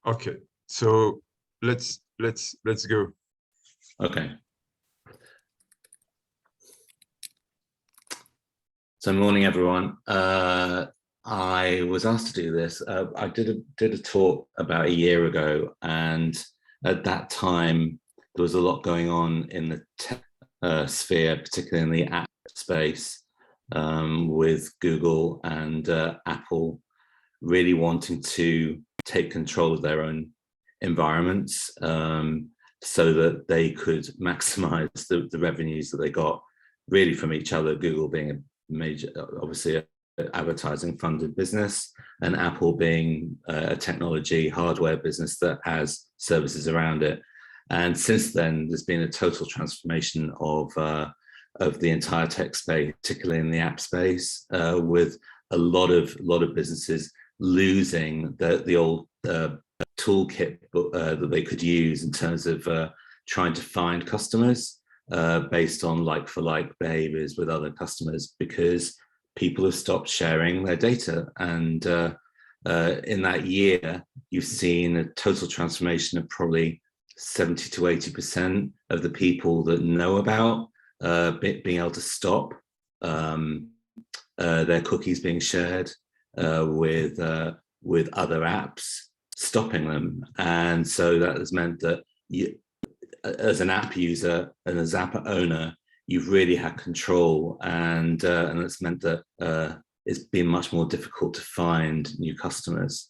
Okay, so let's go. Okay. So morning, everyone. I was asked to do this. I did a talk about a year ago, and at that time there was a lot going on in the tech sphere, particularly in the app space, with Google and Apple really wanting to take control of their own environments, so that they could maximize the revenues that they got really from each other. Google being a major, obviously, advertising funded business, and Apple being a technology hardware business that has services around it. And since then, there's been a total transformation of the entire tech space, particularly in the app space, with a lot of businesses losing the old toolkit that they could use in terms of trying to find customers based on like-for-like behaviors with other customers, because people have stopped sharing their data. And in that year, you've seen a total transformation of probably 70 to 80% of the people that know about being able to stop their cookies being shared with other apps, stopping them. And so that has meant that you, as an app user and as app owner, you've really had control, and it's meant that it's been much more difficult to find new customers.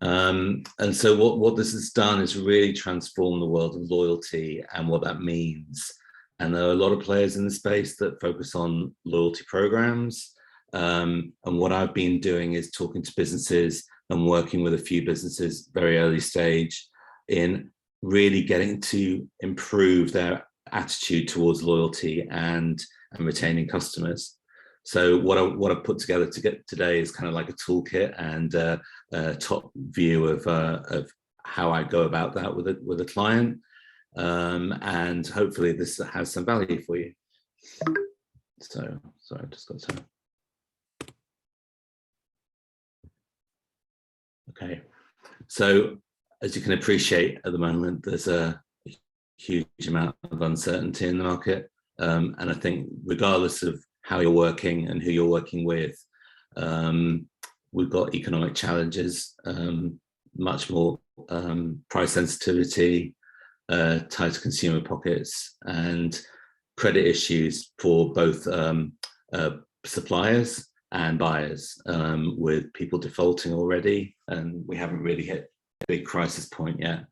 And so what this has done is really transform the world of loyalty and what that means. And there are a lot of players in the space that focus on loyalty programs. And what I've been doing is talking to businesses and working with a few businesses very early stage in really getting to improve their attitude towards loyalty and retaining customers. So what I put together today is kind of like a toolkit and a top view of how I go about that with a client, and hopefully this has some value for you. So sorry, I just got to. Okay, so as you can appreciate, at the moment there's a huge amount of uncertainty in the market, and I think regardless of how you're working and who you're working with, we've got economic challenges, much more price sensitivity, tighter consumer pockets, and credit issues for both suppliers and buyers, with people defaulting already, and we haven't really hit a big crisis point yet.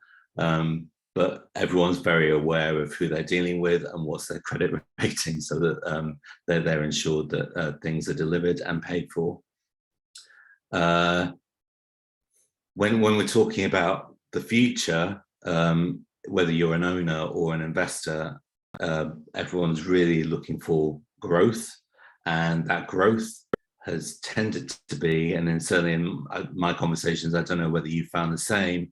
But everyone's very aware of who they're dealing with and what's their credit rating, so that they're ensured that things are delivered and paid for. When we're talking about the future, whether you're an owner or an investor, everyone's really looking for growth, and that growth has tended to be, and then certainly in my conversations, I don't know whether you found the same,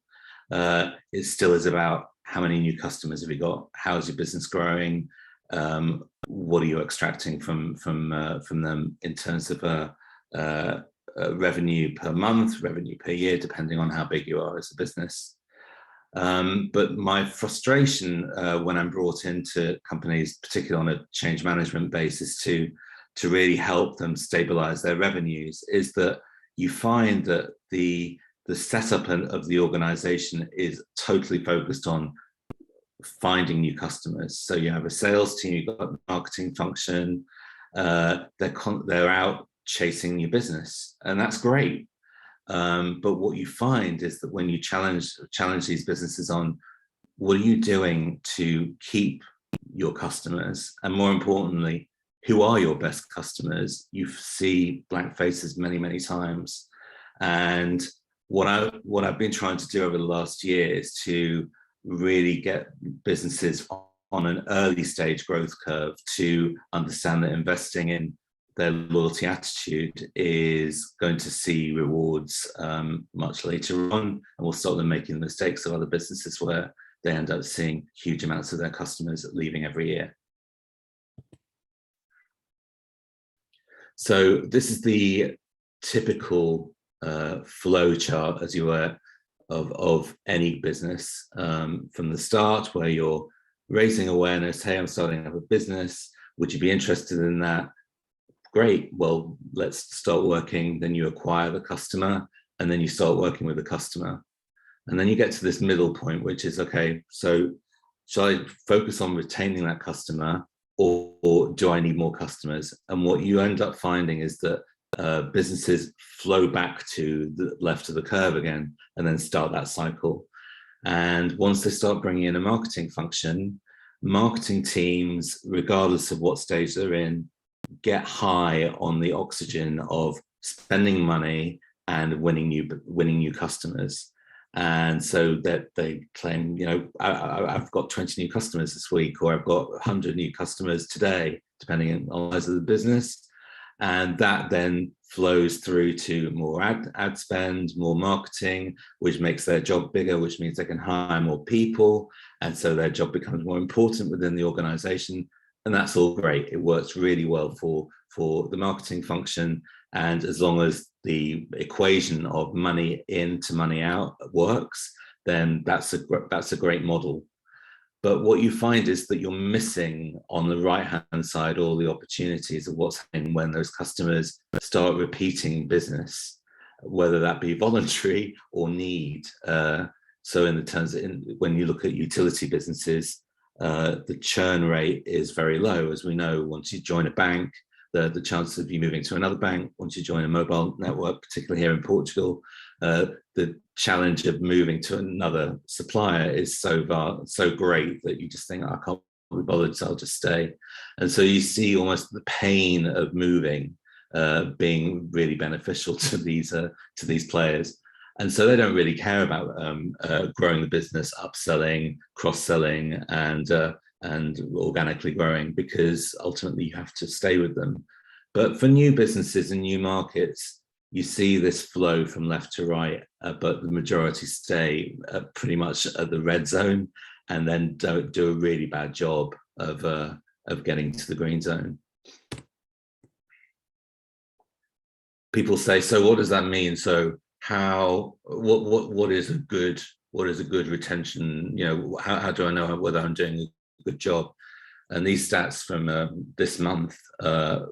it still is about how many new customers have you got, how's your business growing, what are you extracting from them in terms of revenue per month, revenue per year, depending on how big you are as a business. But my frustration when I'm brought into companies, particularly on a change management basis, to really help them stabilize their revenues, is that you find that the setup of the organization is totally focused on finding new customers. So you have a sales team, you've got a marketing function, they're out chasing new business, and that's great. But what you find is that when you challenge these businesses on what are you doing to keep your customers, and more importantly, who are your best customers, you see blank faces many, many times. And what I've been trying to do over the last year is to really get businesses on an early stage growth curve to understand that investing in their loyalty attitude is going to see rewards much later on, and will stop them making the mistakes of other businesses where they end up seeing huge amounts of their customers leaving every year. So this is the typical flow chart, as you were, of any business from the start, where you're raising awareness. Hey, I'm starting up a business. Would you be interested in that? Great. Well, let's start working. Then you acquire the customer, and then you start working with the customer. And then you get to this middle point, which is, okay, so shall I focus on retaining that customer, or do I need more customers? And what you end up finding is that businesses flow back to the left of the curve again, and then start that cycle. And once they start bringing in a marketing function, marketing teams, regardless of what stage they're in, get high on the oxygen of spending money and winning new customers. And so that they claim, you know, I've got 20 new customers this week, or I've got 100 new customers today, depending on the size of the business. And that then flows through to more ad spend, more marketing, which makes their job bigger, which means they can hire more people. And so their job becomes more important within the organization. And that's all great. It works really well for the marketing function. And as long as the equation of money in to money out works, then that's a great model. But what you find is that you're missing on the right-hand side all the opportunities of what's happening when those customers start repeating business, whether that be voluntary or need. So in the terms when you look at utility businesses, the churn rate is very low. As we know, once you join a bank, the chances of you moving to another bank, once you join a mobile network, particularly here in Portugal, the challenge of moving to another supplier is so great that you just think, I can't be bothered, so I'll just stay. And so you see almost the pain of moving being really beneficial to these players. And so they don't really care about growing the business, upselling, cross-selling, and organically growing, because ultimately you have to stay with them. But for new businesses and new markets, you see this flow from left to right, but the majority stay pretty much at the red zone, and then don't do a really bad job of getting to the green zone. People say, so what does that mean? So what is a good retention? You know, how do I know whether I'm doing a good job? And these stats from this month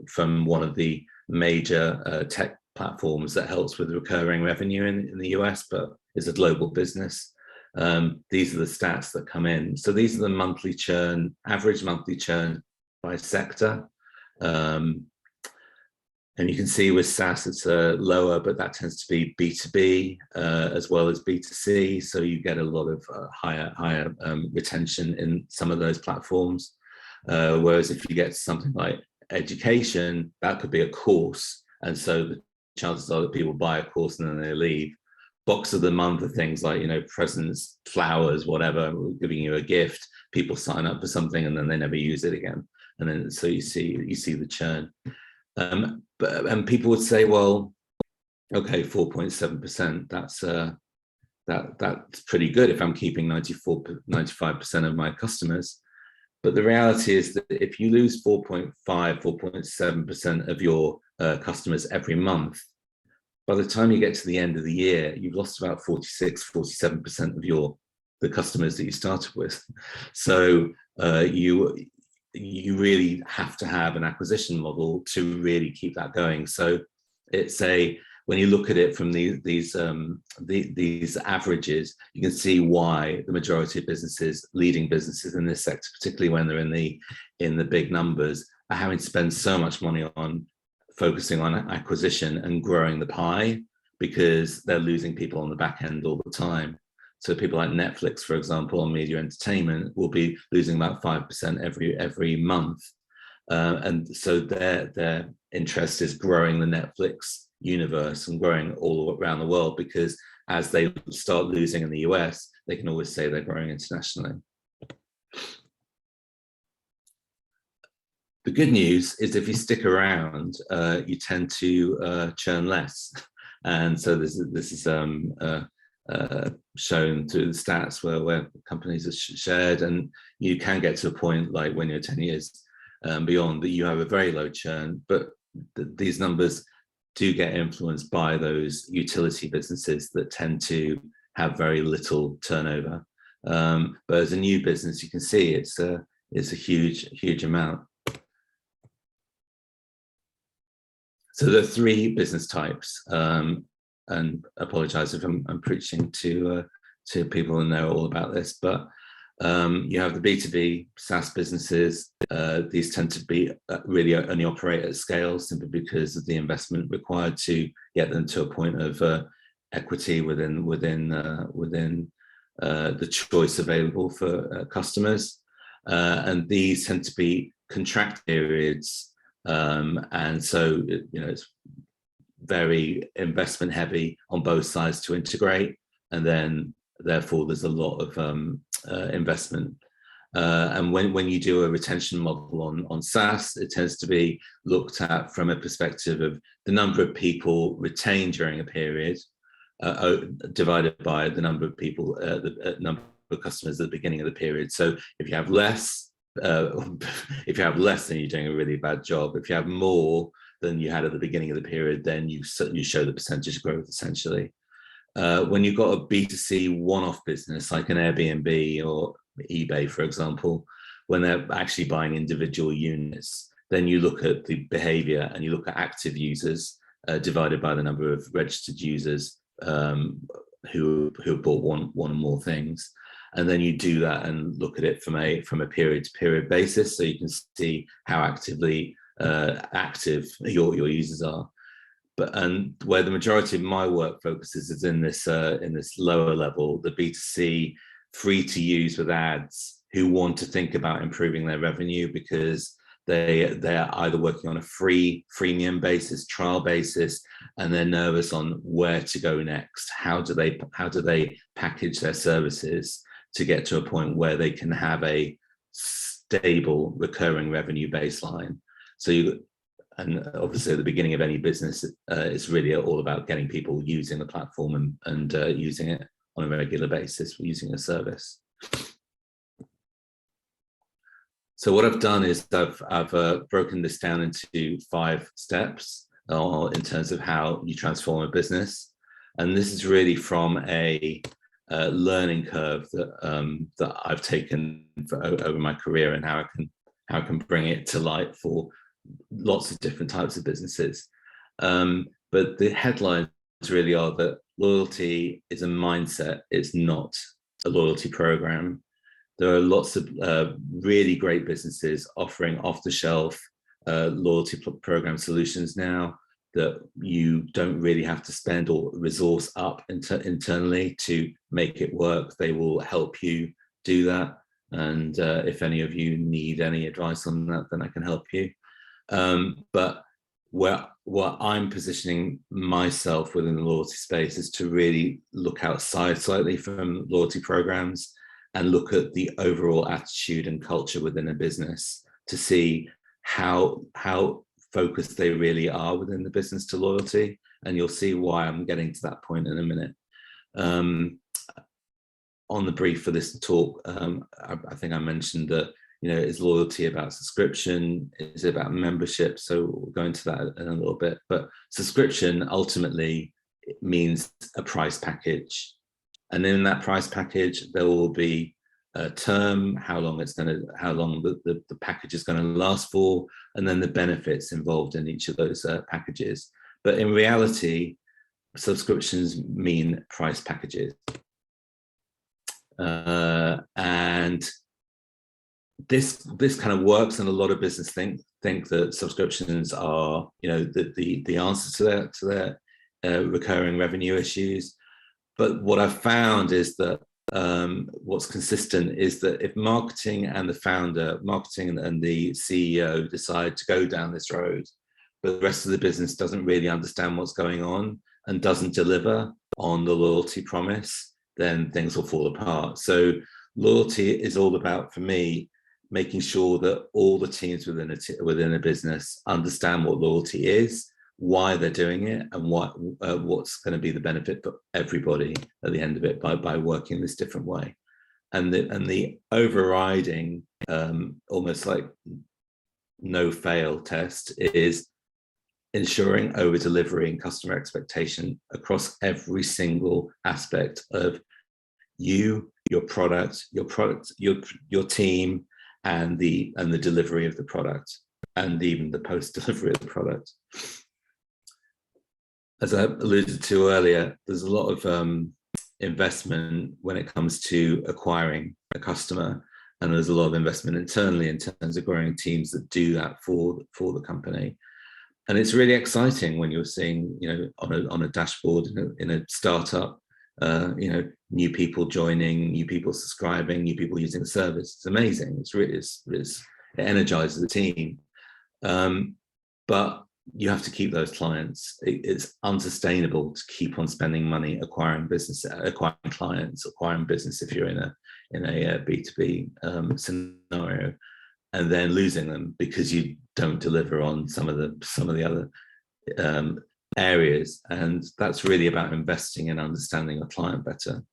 from one of the major tech platforms that helps with recurring revenue in the US, but is a global business. These are the stats that come in. So these are the monthly churn, average monthly churn by sector. And you can see with SaaS, it's lower, but that tends to be B2B as well as B2C. So you get a lot of higher retention in some of those platforms. Whereas if you get to something like education, that could be a course. And so the chances are that people buy a course and then they leave. Box of the month are things like, you know, presents, flowers, whatever, giving you a gift. People sign up for something and then they never use it again. And then so you see the churn. And people would say, well, okay, 4.7%, that's pretty good if I'm keeping 95% of my customers. But the reality is that if you lose 4.7% of your customers every month, by the time you get to the end of the year, you've lost about 47% of the customers that you started with. So you really have to have an acquisition model to really keep that going. So it's when you look at it from these averages, you can see why the majority of leading businesses in this sector, particularly when they're in the big numbers, are having to spend so much money on focusing on acquisition and growing the pie, because they're losing people on the back end all the time. So people like Netflix, for example, on media entertainment, will be losing about 5% every month. And so their interest is growing the Netflix universe and growing all around the world, because as they start losing in the US, they can always say they're growing internationally. The good news is if you stick around, you tend to churn less. And so this is shown through the stats where companies are shared, and you can get to a point like when you're 10 years beyond that you have a very low churn, but these numbers do get influenced by those utility businesses that tend to have very little turnover. But as a new business, you can see it's a huge amount. So there are three business types, and apologize if I'm preaching to people who know all about this, but you have the B2B SaaS businesses. These tend to be really only operate at scale simply because of the investment required to get them to a point of equity within the choice available for customers. And these tend to be contract periods. And so, it's very investment heavy on both sides to integrate. And then therefore there's a lot of investment. And when you do a retention model on SaaS, it tends to be looked at from a perspective of the number of people retained during a period, divided by the number of people, the number of customers at the beginning of the period. So if you have less, then you're doing a really bad job. If you have more than you had at the beginning of the period, then you show the percentage growth essentially. When you've got a B2C one-off business like an Airbnb or eBay, for example, when they're actually buying individual units, then you look at the behavior and you look at active users divided by the number of registered users who have bought one or more things. And then you do that and look at it from a period to period basis, so you can see how actively active your users are. And where the majority of my work focuses is in this lower level, the B2C free to use with ads, who want to think about improving their revenue because they're either working on a freemium basis, trial basis, and they're nervous on where to go next. How do they package their services to get to a point where they can have a stable recurring revenue baseline? And obviously at the beginning of any business, it's really all about getting people using the platform and using it on a regular basis, using a service. So what I've done is I've broken this down into 5 steps in terms of how you transform a business. And this is really from a learning curve that I've taken over my career, and how I can bring it to light for lots of different types of businesses. But the headlines really are that loyalty is a mindset. It's not a loyalty program. There are lots of really great businesses offering off-the-shelf loyalty program solutions now that you don't really have to spend or resource up internally to make it work. They will help you do that. And if any of you need any advice on that, then I can help you. But where I'm positioning myself within the loyalty space is to really look outside slightly from loyalty programs and look at the overall attitude and culture within a business to see how focused they really are within the business to loyalty. And you'll see why I'm getting to that point in a minute. On the brief for this talk, I think I mentioned that, is loyalty about subscription? Is it about membership? So we'll go into that in a little bit. But subscription ultimately means a price package. And in that price package, there will be a term, how long the package is going to last for, and then the benefits involved in each of those packages. But in reality, subscriptions mean price packages. And this kind of works, and a lot of business think that subscriptions are, the answer to their recurring revenue issues. But what I've found is that what's consistent is that if marketing and the founder, marketing and the CEO decide to go down this road, but the rest of the business doesn't really understand what's going on and doesn't deliver on the loyalty promise, then things will fall apart. So loyalty is all about, for me, making sure that all the teams within a business understand what loyalty is, why they're doing it, and what's going to be the benefit for everybody at the end of it by working this different way. And the overriding almost like no fail test is ensuring over-delivering customer expectation across every single aspect of you, your product, your team, and the delivery of the product, and even the post-delivery of the product. As I alluded to earlier, there's a lot of investment when it comes to acquiring a customer, and there's a lot of investment internally in terms of growing teams that do that for the company. And it's really exciting when you're seeing, on a dashboard in a startup, new people joining, new people subscribing, new people using the service. It's amazing. It energizes the team. But you have to keep those clients. It's unsustainable to keep on spending money acquiring clients, acquiring business if you're in a B2B scenario, and then losing them because you don't deliver on some of the other areas. And that's really about investing in understanding a client better.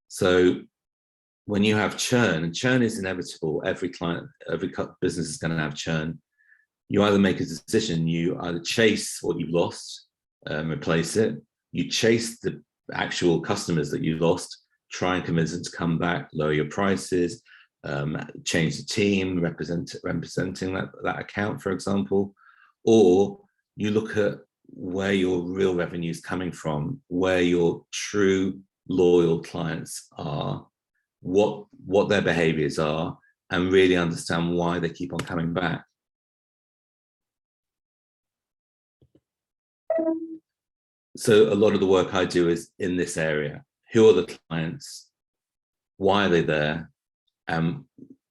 So when you have churn, and churn is inevitable, every business is going to have churn. You either make a decision, you either chase what you've lost, replace it, you chase the actual customers that you lost, try and convince them to come back, lower your prices, change the team representing that account, for example, or you look at where your real revenue is coming from, where your true loyal clients are, what their behaviors are, and really understand why they keep on coming back. So a lot of the work I do is in this area. Who are the clients? Why are they there?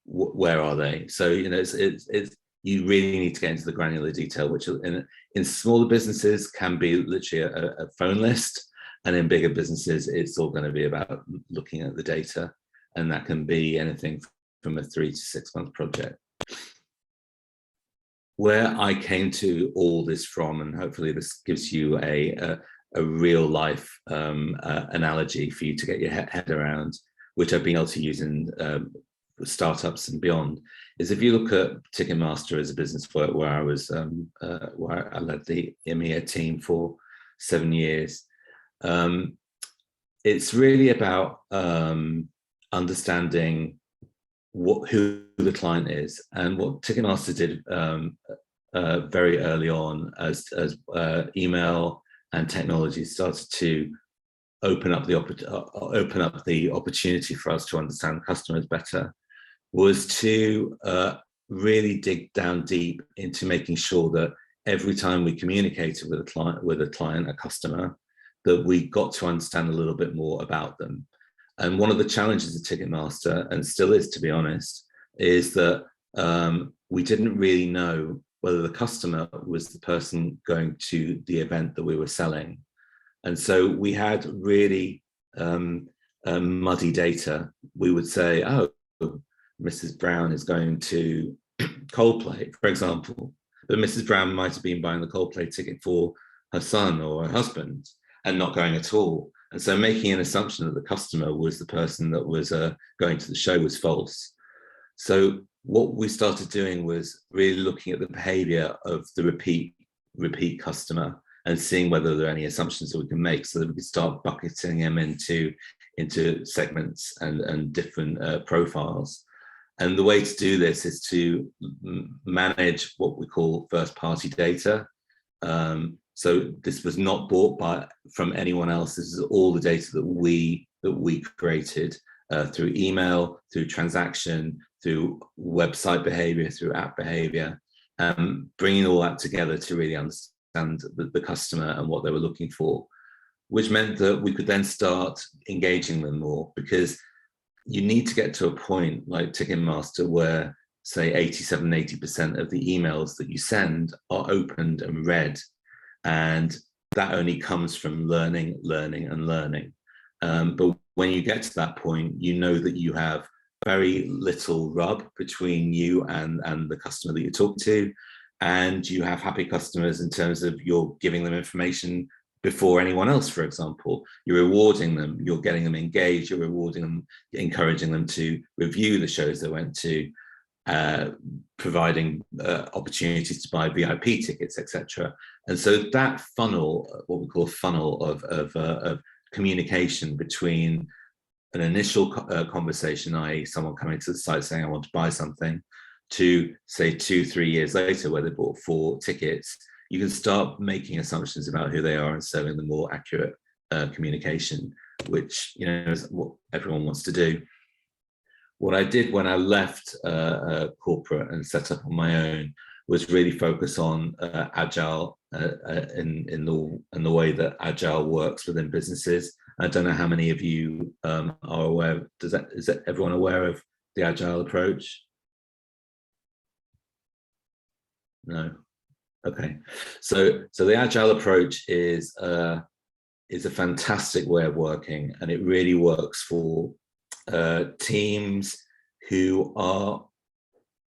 Where are they? So you really need to get into the granular detail, which in smaller businesses can be literally a phone list, and in bigger businesses it's all going to be about looking at the data, and that can be anything from a 3 to 6 month project. Where I came to all this from, and hopefully this gives you a real life analogy for you to get your head around, which I've been able to use in startups and beyond, is if you look at Ticketmaster as a business where I was, where I led the EMEA team for 7 years. It's really about understanding who the client is, and what Ticketmaster did very early on as email and technology started to open up the opportunity for us to understand customers better, was to really dig down deep into making sure that every time we communicated with a customer, that we got to understand a little bit more about them. And one of the challenges of Ticketmaster, and still is, to be honest, is that we didn't really know whether the customer was the person going to the event that we were selling. And so we had really muddy data. We would say, oh, Mrs. Brown is going to Coldplay, for example, but Mrs. Brown might have been buying the Coldplay ticket for her son or her husband and not going at all. And so making an assumption that the customer was the person that was going to the show was false. So what we started doing was really looking at the behavior of the repeat customer and seeing whether there are any assumptions that we can make, so that we could start bucketing them into segments and different profiles. And the way to do this is to manage what we call first-party data. So this was not bought from anyone else. This is all the data that we created through email, through transaction, through website behavior, through app behavior, bringing all that together to really understand the customer and what they were looking for, which meant that we could then start engaging them more, because you need to get to a point like Ticketmaster where, say, 87-80% of the emails that you send are opened and read. And that only comes from learning. But when you get to that point, you know that you have very little rub between you and the customer that you talk to. And you have happy customers in terms of you're giving them information before anyone else, for example. You're rewarding them, you're getting them engaged, you're rewarding them, encouraging them to review the shows they went to, providing opportunities to buy VIP tickets, etc. And so that funnel, what we call a funnel of communication between an initial conversation, i.e. someone coming to the site saying, I want to buy something, to say 2-3 years later where they bought 4 tickets, you can start making assumptions about who they are and serving the more accurate communication, which is what everyone wants to do. What I did when I left corporate and set up on my own was really focus on Agile in the way that Agile works within businesses. I don't know how many of you are aware. Is everyone aware of the Agile approach? No. Okay. So the Agile approach is a fantastic way of working, and it really works for teams who are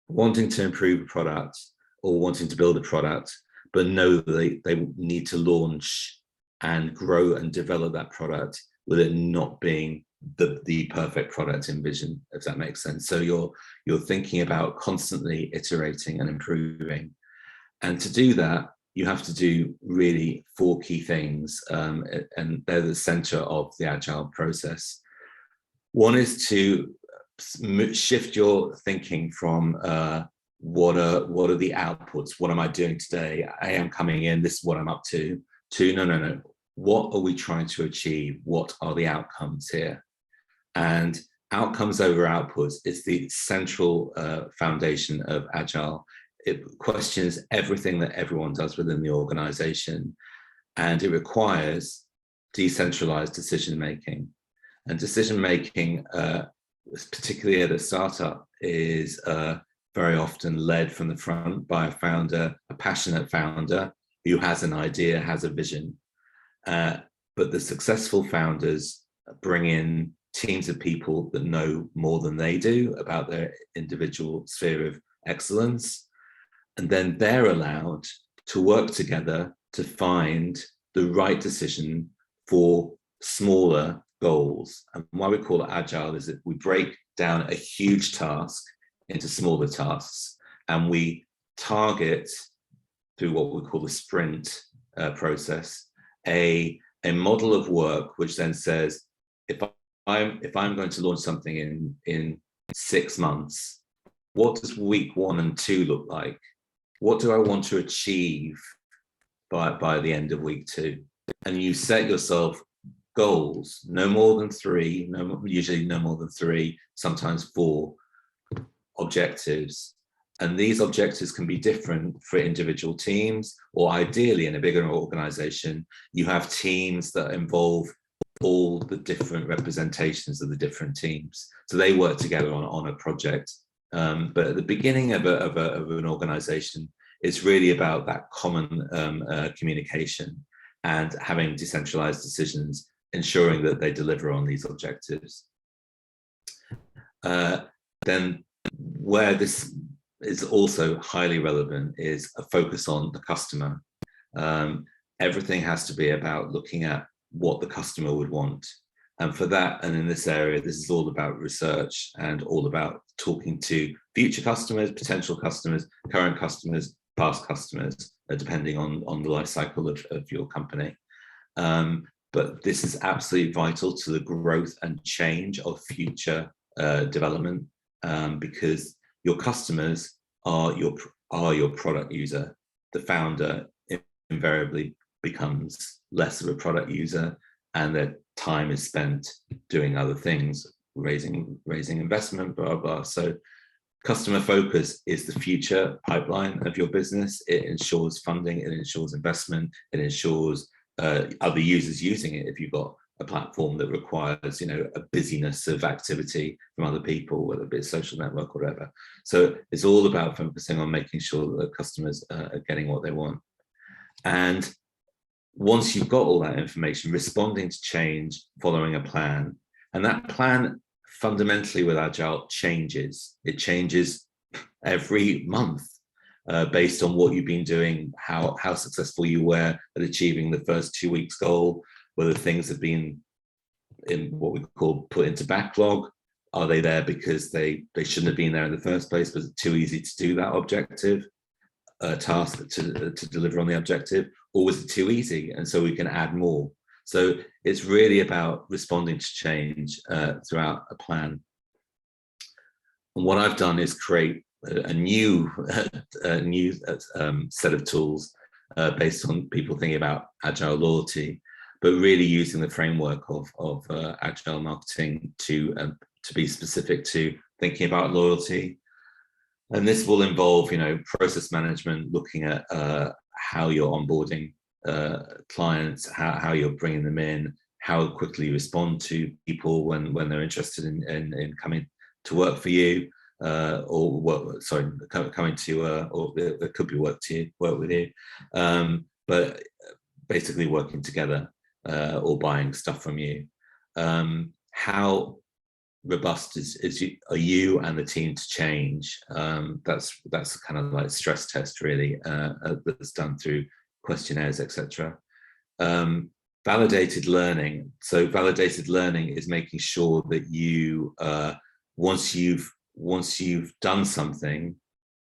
wanting to improve a product or wanting to build a product, but know that they need to launch and grow and develop that product with it not being the perfect product in vision, if that makes sense. So you're thinking about constantly iterating and improving. And to do that, you have to do really 4 key things, and they're the center of the Agile process. One is to shift your thinking from what are the outputs? What am I doing today? I am coming in, this is what I'm up to no. What are we trying to achieve? What are the outcomes here? And outcomes over outputs is the central foundation of Agile. It questions everything that everyone does within the organization, and it requires decentralized decision making. And decision making, particularly at a startup, is very often led from the front by a founder, a passionate founder who has an idea, has a vision. But the successful founders bring in teams of people that know more than they do about their individual sphere of excellence. And then they're allowed to work together to find the right decision for smaller goals. And why we call it Agile is that we break down a huge task into smaller tasks, and we target through what we call the sprint process, a model of work which then says, if I'm going to launch something in 6 months, what does week 1 and 2 look like? What do I want to achieve by the end of week 2? And you set yourself goals, no more than 3, usually no more than 3, sometimes 4 objectives. And these objectives can be different for individual teams, or ideally in a bigger organization, you have teams that involve all the different representations of the different teams. So they work together on a project. But at the beginning of an organization, it's really about that common communication and having decentralized decisions, ensuring that they deliver on these objectives. Then where this is also highly relevant is a focus on the customer. Everything has to be about looking at what the customer would want. And for that, and in this area, this is all about research and all about talking to future customers, potential customers, current customers, past customers, depending on the life cycle of your company. But this is absolutely vital to the growth and change of future development, because your customers are your product user. The founder invariably becomes less of a product user, and their time is spent doing other things, raising investment, blah, blah. So customer focus is the future pipeline of your business. It ensures funding, it ensures investment, it ensures other users using it if you've got a platform that requires, a busyness of activity from other people, whether it be a social network or whatever. So it's all about focusing on making sure that the customers are getting what they want. And once you've got all that information, responding to change, following a plan, and that plan fundamentally with Agile changes. It changes every month based on what you've been doing, how successful you were at achieving the first 2 weeks goal, whether things have been in what we call put into backlog. Are they there because they shouldn't have been there in the first place, but it's too easy to do that objective task to deliver on the objective? or was it too easy? And so we can add more. So it's really about responding to change throughout a plan. And what I've done is create a new set of tools based on people thinking about agile loyalty, but really using the framework of agile marketing to be specific to thinking about loyalty. And this will involve, process management, looking at how you're onboarding clients, how you're bringing them in, how quickly you respond to people when they're interested in coming to work for you, coming to, or there could be work with you, but basically working together or buying stuff from you. How robust are you and the team to change? That's kind of like stress test really, that's done through questionnaires, etc. Validated learning. So validated learning is making sure that you once you've done something,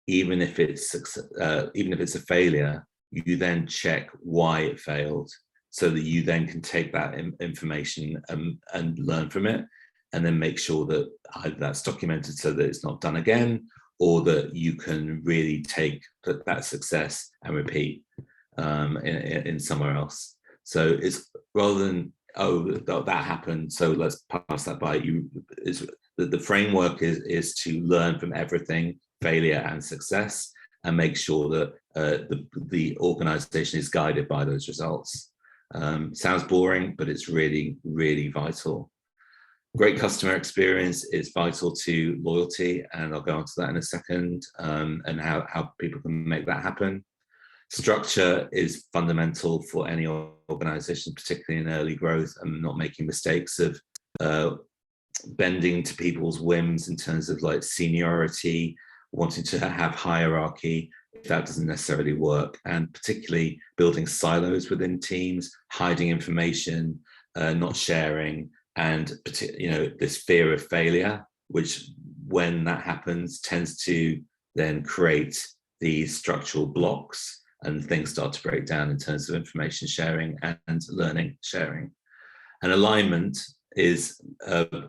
even if it's a failure, you then check why it failed, so that you then can take that information and learn from it, and then make sure that either that's documented so that it's not done again, or that you can really take that success and repeat in somewhere else. So it's rather than, oh, that happened, so let's pass that by. The framework is to learn from everything, failure and success, and make sure that the organization is guided by those results. Sounds boring, but it's really, really vital. Great customer experience is vital to loyalty, and I'll go on to that in a second, and how people can make that happen. Structure is fundamental for any organization, particularly in early growth, and not making mistakes of bending to people's whims in terms of like seniority, wanting to have hierarchy, if that doesn't necessarily work, and particularly building silos within teams, hiding information, not sharing, and this fear of failure, which when that happens tends to then create these structural blocks, and things start to break down in terms of information sharing and learning sharing. And alignment is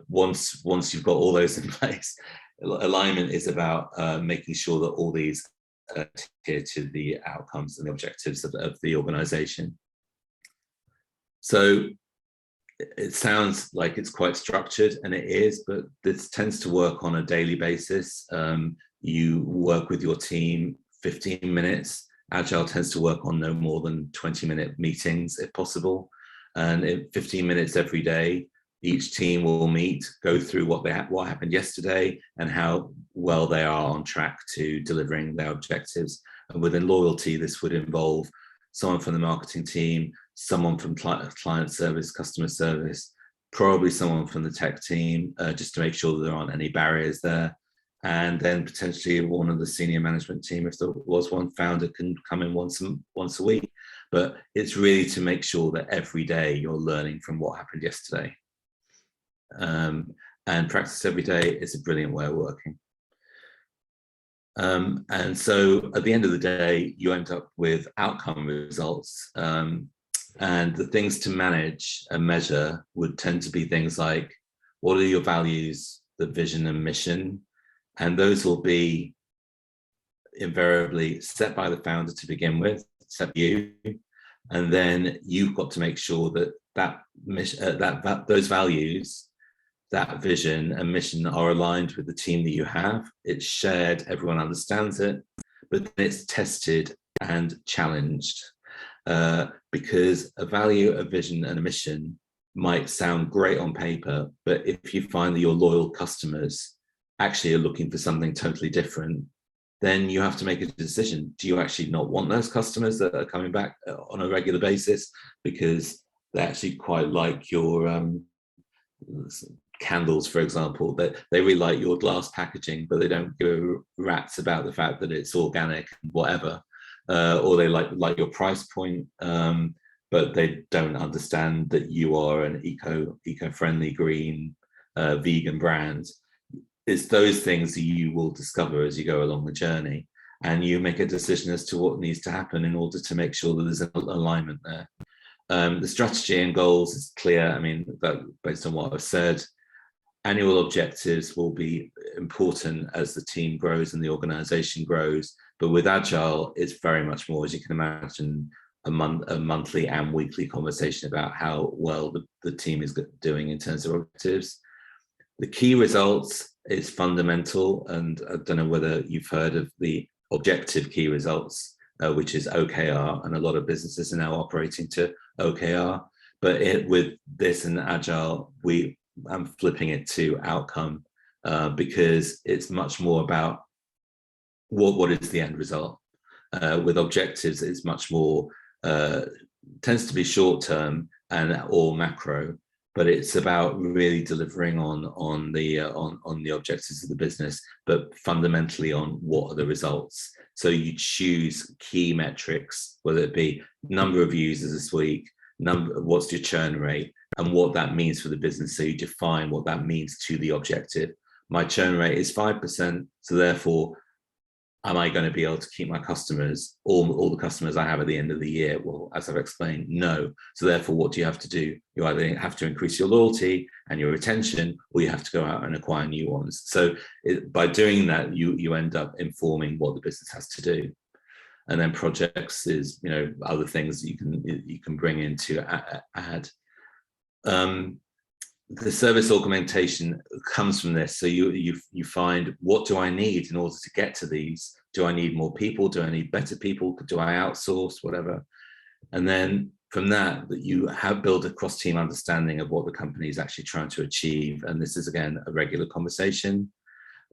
once you've got all those in place, alignment is about making sure that all these adhere to the outcomes and the objectives of the organization. So it sounds like it's quite structured, and it is, but this tends to work on a daily basis. You work with your team 15 minutes. Agile tends to work on no more than 20-minute meetings if possible. And in 15 minutes every day, each team will meet, go through what happened yesterday and how well they are on track to delivering their objectives. And within loyalty, this would involve someone from the marketing team, someone from client service, customer service, probably someone from the tech team, just to make sure that there aren't any barriers there. And then potentially one of the senior management team, if there was one, founder can come in once a week. But it's really to make sure that every day you're learning from what happened yesterday. And practice every day is a brilliant way of working. And so at the end of the day, you end up with outcome results. And the things to manage and measure would tend to be things like, what are your values, the vision and mission? And those will be invariably set by the founder to begin with, set by you. And then you've got to make sure that those values, that vision and mission are aligned with the team that you have. It's shared, everyone understands it, but then it's tested and challenged. Because a value, a vision and a mission might sound great on paper, but if you find that your loyal customers actually are looking for something totally different, then you have to make a decision. Do you actually not want those customers that are coming back on a regular basis because they actually quite like your candles, for example, that they really like your glass packaging, but they don't give a rat's about the fact that it's organic, whatever, or they like your price point, but they don't understand that you are an eco-friendly, green, vegan brand. It's those things that you will discover as you go along the journey. and you make a decision as to what needs to happen in order to make sure that there's an alignment there. The strategy and goals is clear. I mean, that based on what I've said, annual objectives will be important as the team grows and the organization grows. But with Agile, it's very much more, as you can imagine, a monthly and weekly conversation about how well the team is doing in terms of objectives. The key results is fundamental, and I don't know whether you've heard of the objective key results, which is OKR, and a lot of businesses are now operating to OKR. But with this and Agile, I'm flipping it to outcome, because it's much more about what is the end result. With objectives, it's much more tends to be short term or macro, but it's about really delivering on the objectives of the business, but fundamentally on what are the results. So you choose key metrics, whether it be number of users this week, what's your churn rate, and what that means for the business. So you define what that means to the objective. My churn rate is 5%, so therefore, am I going to be able to keep my customers, all the customers I have at the end of the year? Well, as I've explained, no. So therefore, what do you have to do? You either have to increase your loyalty and your retention, or you have to go out and acquire new ones. So by doing that, you end up informing what the business has to do. And then projects is, other things that you can bring in to add. The service augmentation comes from this. So you find, what do I need in order to get to these? Do I need more people? Do I need better people? Do I outsource? Whatever. And then from that you have built a cross-team understanding of what the company is actually trying to achieve. And this is, again, a regular conversation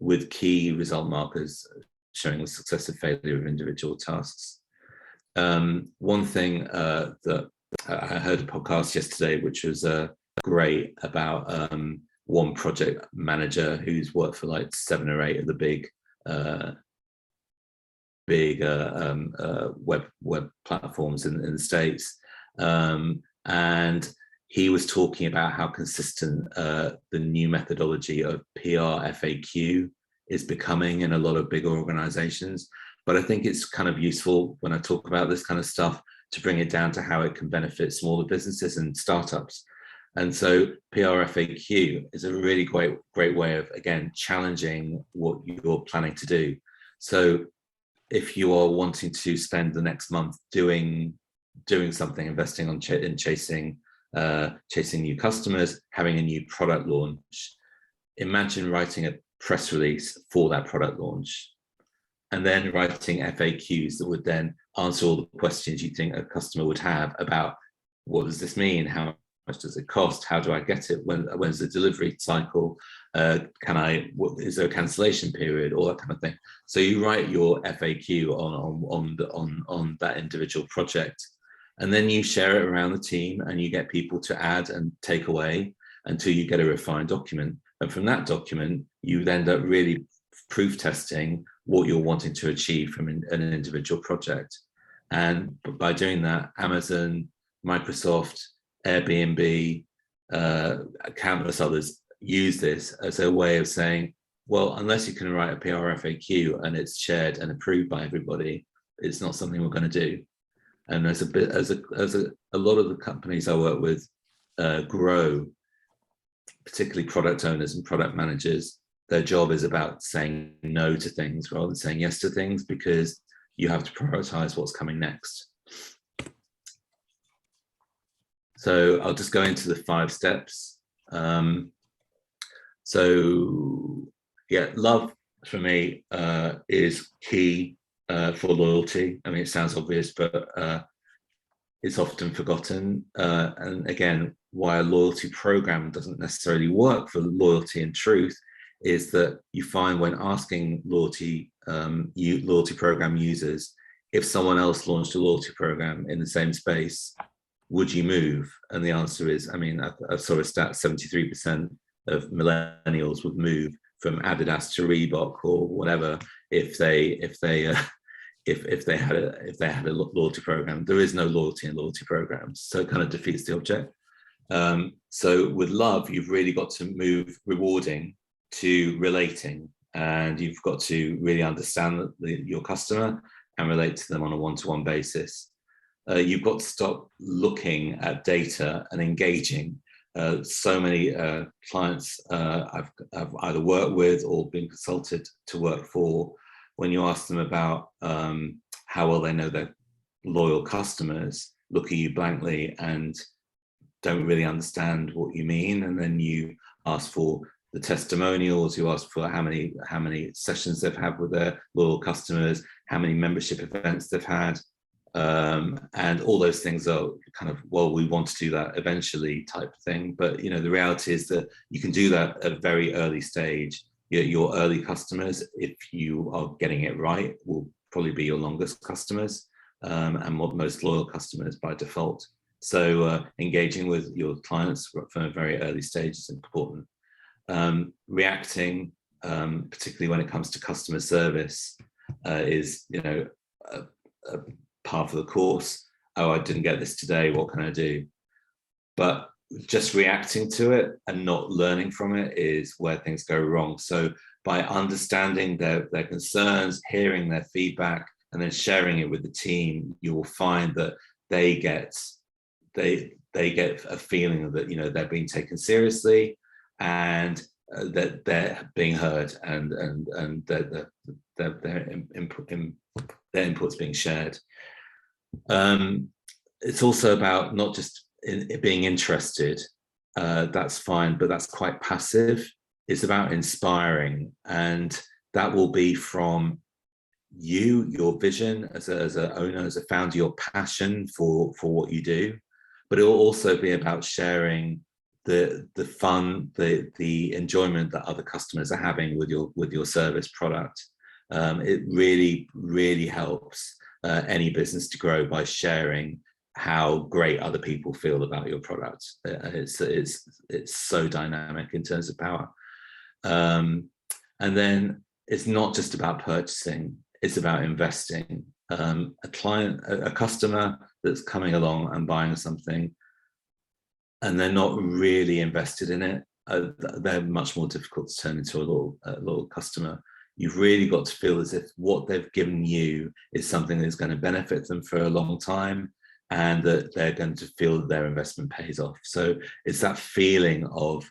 with key result markers showing the success or failure of individual tasks. One thing that I heard a podcast yesterday, which was great, about one project manager who's worked for like 7 or 8 of the big web platforms in the States, and he was talking about how consistent the new methodology of PR FAQ is becoming in a lot of bigger organizations. But I think it's kind of useful when I talk about this kind of stuff to bring it down to how it can benefit smaller businesses and startups. And so PR FAQ is a really great way of, again, challenging what you're planning to do. So if you are wanting to spend the next month doing something, investing in chasing new customers, having a new product launch, imagine writing a press release for that product launch, and then writing FAQs that would then answer all the questions you think a customer would have about, what does this mean? How much does it cost? How do I get it? When's the delivery cycle? Is there a cancellation period? All that kind of thing. So you write your FAQ on that individual project, and then you share it around the team, and you get people to add and take away until you get a refined document. And from that document, you end up really proof testing what you're wanting to achieve from an individual project. And by doing that, Amazon, Microsoft, Airbnb, countless others use this as a way of saying, well, unless you can write a PR FAQ and it's shared and approved by everybody, it's not something we're going to do. And as a lot of the companies I work with grow, particularly product owners and product managers, their job is about saying no to things rather than saying yes to things, because you have to prioritize what's coming next. So I'll just go into the 5 steps. So yeah, love for me is key for loyalty. I mean, it sounds obvious, but it's often forgotten. And again, why a loyalty program doesn't necessarily work for loyalty and truth is that you find when asking loyalty program users, if someone else launched a loyalty program in the same space, would you move? And the answer is, I mean, I saw a stat, 73% of millennials would move from Adidas to Reebok or whatever if they had a loyalty program. There is no loyalty in loyalty programs, so it kind of defeats the object. So with love, you've really got to move rewarding to relating, and you've got to really understand your customer and relate to them on a one-to-one basis. You've got to stop looking at data and engaging. So many clients I've either worked with or been consulted to work for, when you ask them about how well they know their loyal customers, look at you blankly and don't really understand what you mean. And then you ask for the testimonials, you ask for how many sessions they've had with their loyal customers, how many membership events they've had. And all those things are kind of, well, we want to do that eventually type thing. But, the reality is that you can do that at a very early stage. Your early customers, if you are getting it right, will probably be your longest customers and most loyal customers by default. So engaging with your clients from a very early stage is important. Reacting, particularly when it comes to customer service, is, a part of the course. Oh, I didn't get this today, what can I do? But just reacting to it and not learning from it is where things go wrong. So by understanding their concerns, hearing their feedback, and then sharing it with the team, you will find that they get a feeling that they're being taken seriously, and that they're being heard, and their input's being shared. It's also about not just being interested. That's fine, but that's quite passive. It's about inspiring, and that will be from you, your vision as an owner, as a founder, your passion for what you do. But it will also be about sharing the fun, the enjoyment that other customers are having with your service product. It really helps any business to grow by sharing how great other people feel about your product. It's so dynamic in terms of power. And then it's not just about purchasing, it's about investing. A customer that's coming along and buying something and they're not really invested in it, they're much more difficult to turn into a loyal customer. You've really got to feel as if what they've given you is something that's going to benefit them for a long time, and that they're going to feel that their investment pays off. So it's that feeling of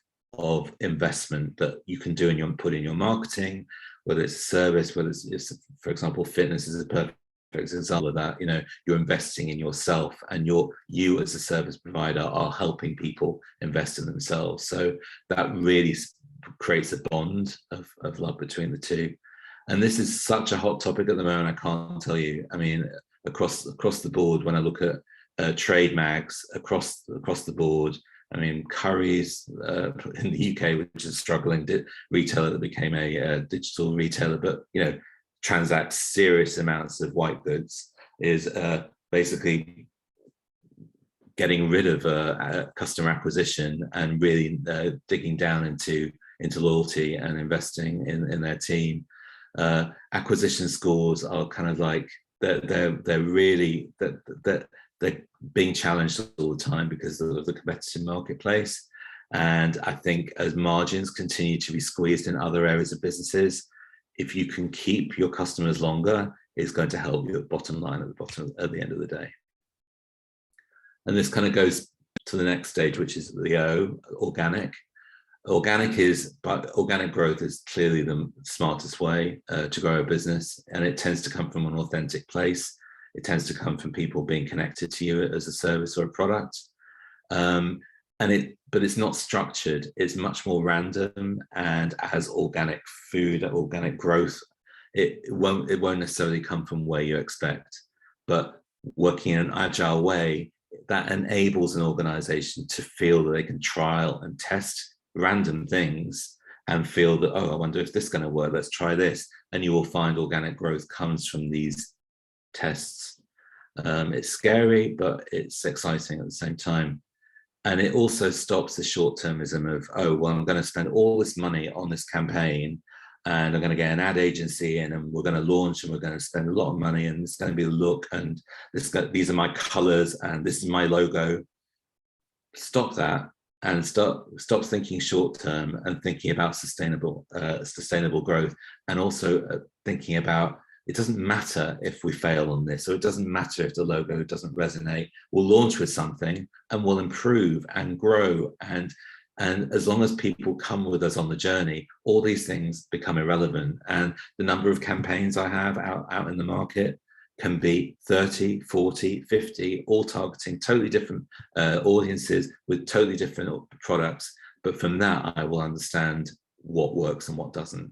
investment that you can do and put in your marketing, whether it's a service, whether it's, for example, fitness is a perfect example of that. You're investing in yourself, and you as a service provider are helping people invest in themselves. So that really creates a bond of love between the two. And this is such a hot topic at the moment, I can't tell you. I mean, across the board, when I look at trade mags across the board, I mean, Currys in the UK, which is a struggling retailer that became a digital retailer, but transacts serious amounts of white goods, is basically getting rid of customer acquisition and really digging down into loyalty and investing in their team. Acquisition scores are kind of like they're really they're being challenged all the time because of the competitive marketplace. And I think as margins continue to be squeezed in other areas of businesses, if you can keep your customers longer, it's going to help your bottom line at the end of the day. And this kind of goes to the next stage, which is the O, organic. Organic growth is clearly the smartest way to grow a business, and it tends to come from an authentic place. It tends to come from people being connected to you as a service or a product. But it's not structured. It's much more random, and as organic food, organic growth, it won't necessarily come from where you expect. But working in an agile way, that enables an organization to feel that they can trial and test random things and feel that, oh, I wonder if this is going to work, let's try this. And you will find organic growth comes from these tests. It's scary, but it's exciting at the same time. And it also stops the short-termism of, oh, well, I'm going to spend all this money on this campaign, and I'm going to get an ad agency in, and we're going to launch, and we're going to spend a lot of money, and it's going to be the look, and these are my colors, and this is my logo. Stop that and stop thinking short term and thinking about sustainable growth, and also thinking about, it doesn't matter if we fail on this, or it doesn't matter if the logo doesn't resonate. We'll launch with something and we'll improve and grow, and as long as people come with us on the journey, all these things become irrelevant. And the number of campaigns I have out in the market can be 30, 40, 50, all targeting totally different audiences with totally different products. But from that, I will understand what works and what doesn't.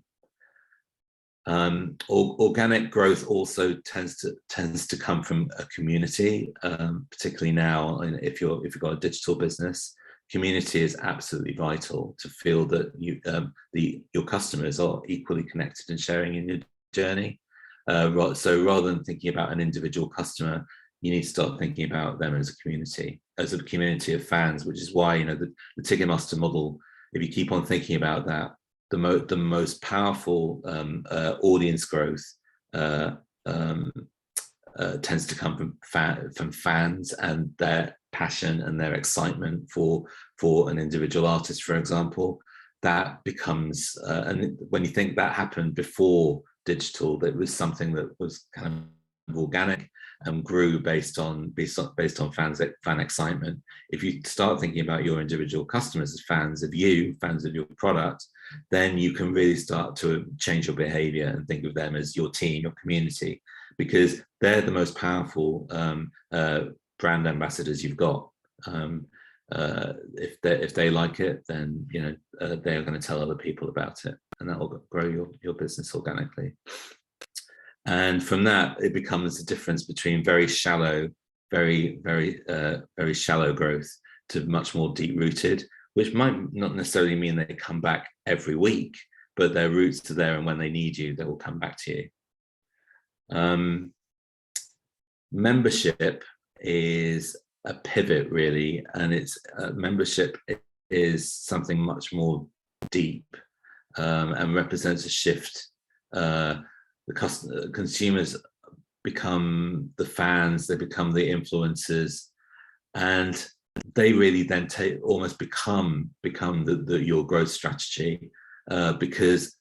Organic growth also tends to come from a community, particularly now. If you've got a digital business, community is absolutely vital to feel that your customers are equally connected and sharing in your journey. So rather than thinking about an individual customer, you need to start thinking about them as a community of fans, which is why, the Ticketmaster model, if you keep on thinking about that, the most powerful audience growth tends to come from fans and their passion and their excitement for an individual artist, for example. That becomes, and when you think that happened before digital, that was something that was kind of organic and grew based on fan excitement. If you start thinking about your individual customers as fans of you, fans of your product, then you can really start to change your behavior and think of them as your team, your community, because they're the most powerful brand ambassadors you've got. If they like it, then they are going to tell other people about it, and that will grow your business organically. And from that, it becomes the difference between very shallow, very shallow growth to much more deep rooted, which might not necessarily mean they come back every week, but their roots are there, and when they need you, they will come back to you. Membership is a pivot, really, and membership is something much more deep and represents a shift. The consumers become the fans, they become the influencers, and they really then almost become your growth strategy, because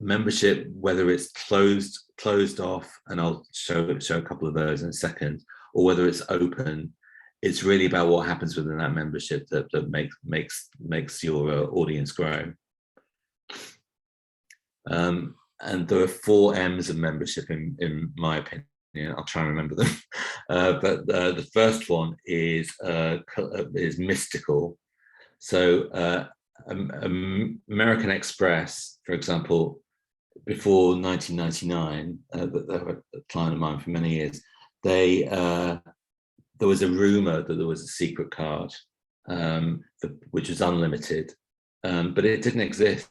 membership, whether it's closed off, and I'll show a couple of those in a second, or whether it's open, it's really about what happens within that membership that makes your audience grow. And there are 4 M's of membership in my opinion. I'll try and remember them. But the first one is mystical. So American Express, for example, before 1999, they were a client of mine for many years. There was a rumor that there was a secret card, which was unlimited, but it didn't exist.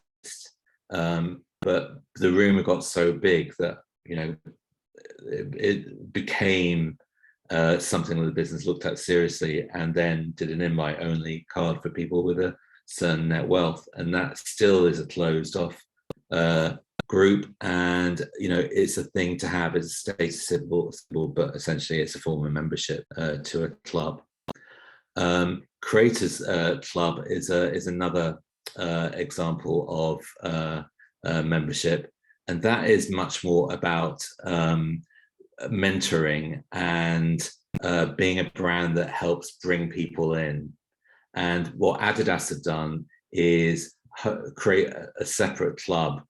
But the rumor got so big that it became something that the business looked at seriously, and then did an invite-only card for people with a certain net wealth, and that still is a closed-off group, and it's a thing to have as a status symbol, but essentially it's a form of membership to a club. Creators Club is another example of membership, and that is much more about mentoring and being a brand that helps bring people in. And what Adidas have done is create a separate club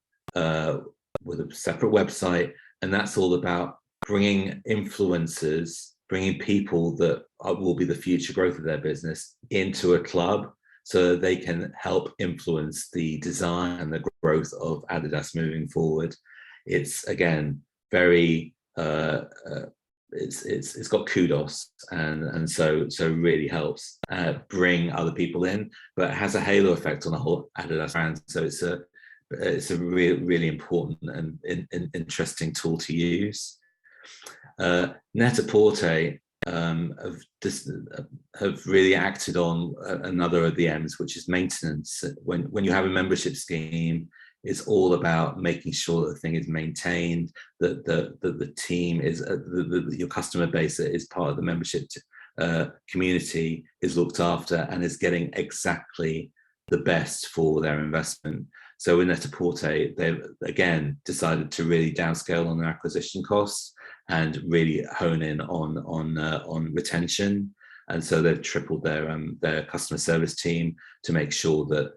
with a separate website, and that's all about bringing influencers, bringing people that will be the future growth of their business into a club, so that they can help influence the design and the growth of Adidas moving forward. It's again very it's got kudos, and so really helps bring other people in, but it has a halo effect on the whole Adidas brand. So it's a really important and interesting tool to use. Net-a-Porter have really acted on another of the M's, which is maintenance. When you have a membership scheme, it's all about making sure that the thing is maintained, that the team is your customer base is part of the membership community is looked after and is getting exactly the best for their investment. So in Net-a-Porter, they've again decided to really downscale on their acquisition costs and really hone in on retention. And so they've tripled their customer service team to make sure that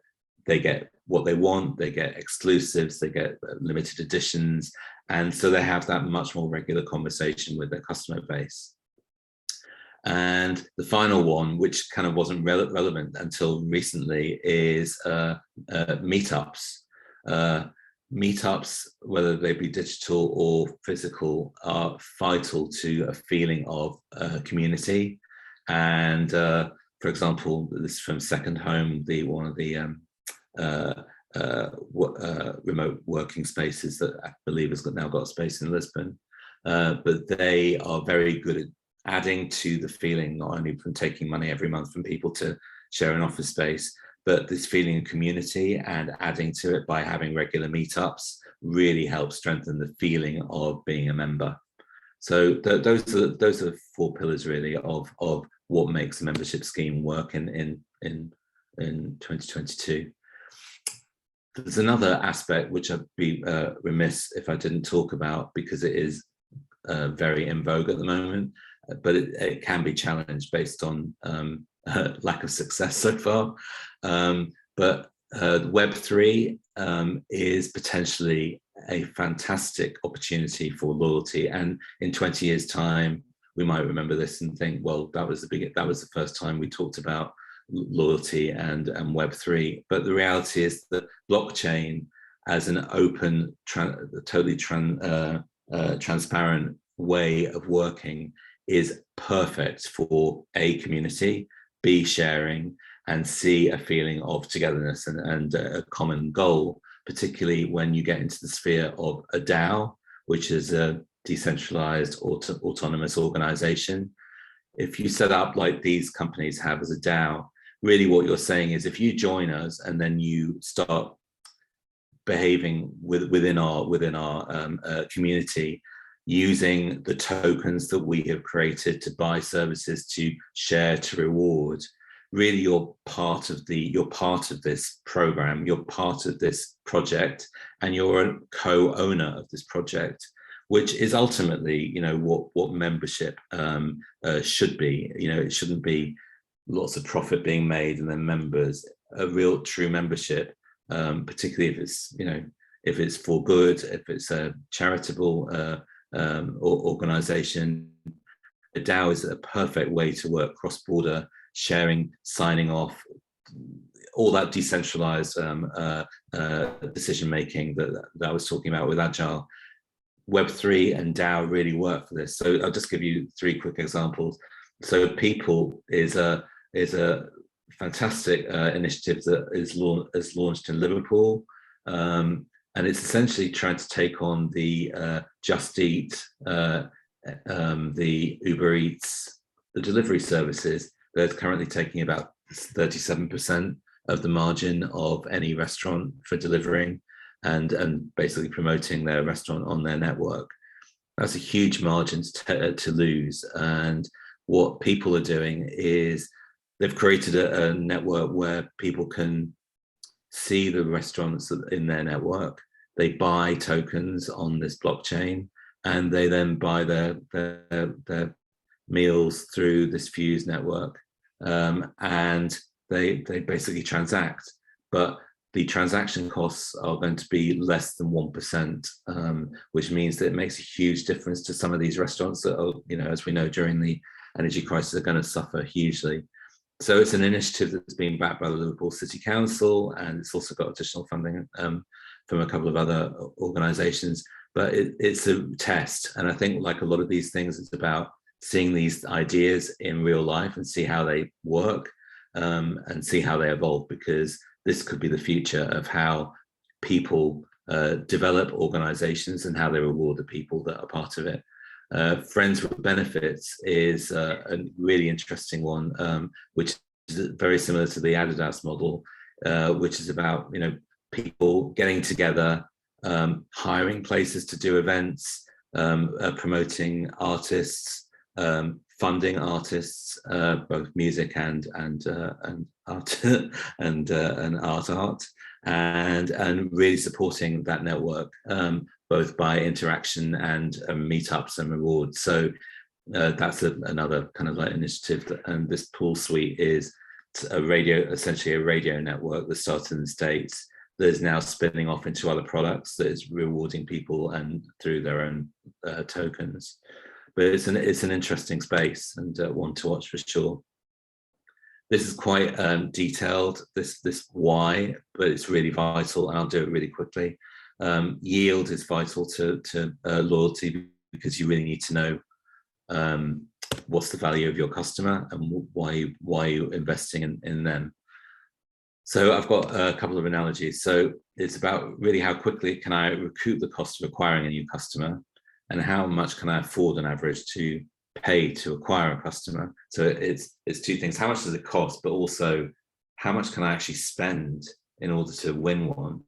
they get what they want, they get exclusives, they get limited editions. And so they have that much more regular conversation with their customer base. And the final one, which kind of wasn't relevant until recently, is meetups. Meetups, whether they be digital or physical, are vital to a feeling of community. And for example, this is from Second Home, one of the remote working spaces that I believe has now got a space in Lisbon. But they are very good at adding to the feeling, not only from taking money every month from people to share an office space, but this feeling of community, and adding to it by having regular meetups really helps strengthen the feeling of being a member. So those are the 4 pillars really of what makes a membership scheme work in 2022. There's another aspect which I'd be remiss if I didn't talk about, because it is very in vogue at the moment, but it can be challenged based on lack of success so far. But Web3 is potentially a fantastic opportunity for loyalty. And in 20 years' time, we might remember this and think, well, that was the first time we talked about loyalty and Web3. But the reality is that blockchain, as an open, totally transparent way of working, is perfect for A, community, B, sharing, and C, a feeling of togetherness and a common goal, particularly when you get into the sphere of a DAO, which is a decentralized autonomous organization. If you set up like these companies have as a DAO, really what you're saying is, if you join us and then you start behaving within our community, using the tokens that we have created to buy services, to share, to reward, really you're part of this program, you're part of this project, and you're a co-owner of this project, which is ultimately, what membership should be. It shouldn't be lots of profit being made and then members. A real true membership, particularly if it's for good, if it's a charitable organization. A DAO is a perfect way to work cross-border, sharing, signing off, all that decentralized decision-making that I was talking about with Agile. Web3 and DAO really work for this. So I'll just give you 3 quick examples. So People is a fantastic initiative that is launched in Liverpool. And it's essentially trying to take on the Just Eat, the Uber Eats, the delivery services. They're currently taking about 37% of the margin of any restaurant for delivering, and basically promoting their restaurant on their network. That's a huge margin to lose. And what People are doing is they've created a network where people can see the restaurants in their network. They buy tokens on this blockchain, and they then buy their meals through this Fuse network, and they basically transact. But the transaction costs are going to be less than 1%, which means that it makes a huge difference to some of these restaurants that are, as we know, during the energy crisis, are going to suffer hugely. So it's an initiative that's been backed by the Liverpool City Council, and it's also got additional funding from a couple of other organisations. But it's a test, and I think, like a lot of these things, it's about seeing these ideas in real life and see how they work, and see how they evolve, because this could be the future of how people develop organisations and how they reward the people that are part of it. Friends with Benefits is a really interesting one, which is very similar to the Adidas model, which is about people getting together, hiring places to do events, promoting artists, funding artists, both music and art and art, and really supporting that network, both by interaction and meetups and rewards. So that's another kind of like initiative. And this pool suite is essentially a radio network that started in the States that is now spinning off into other products that is rewarding people and through their own tokens. But it's an interesting space and one to watch for sure. This is quite detailed, this why, but it's really vital, and I'll do it really quickly. Yield is vital to loyalty, because you really need to know what's the value of your customer and why you're investing in them. So I've got a couple of analogies. So it's about really how quickly can I recoup the cost of acquiring a new customer, and how much can I afford on average to pay to acquire a customer. So it's two things: how much does it cost, but also how much can I actually spend in order to win one.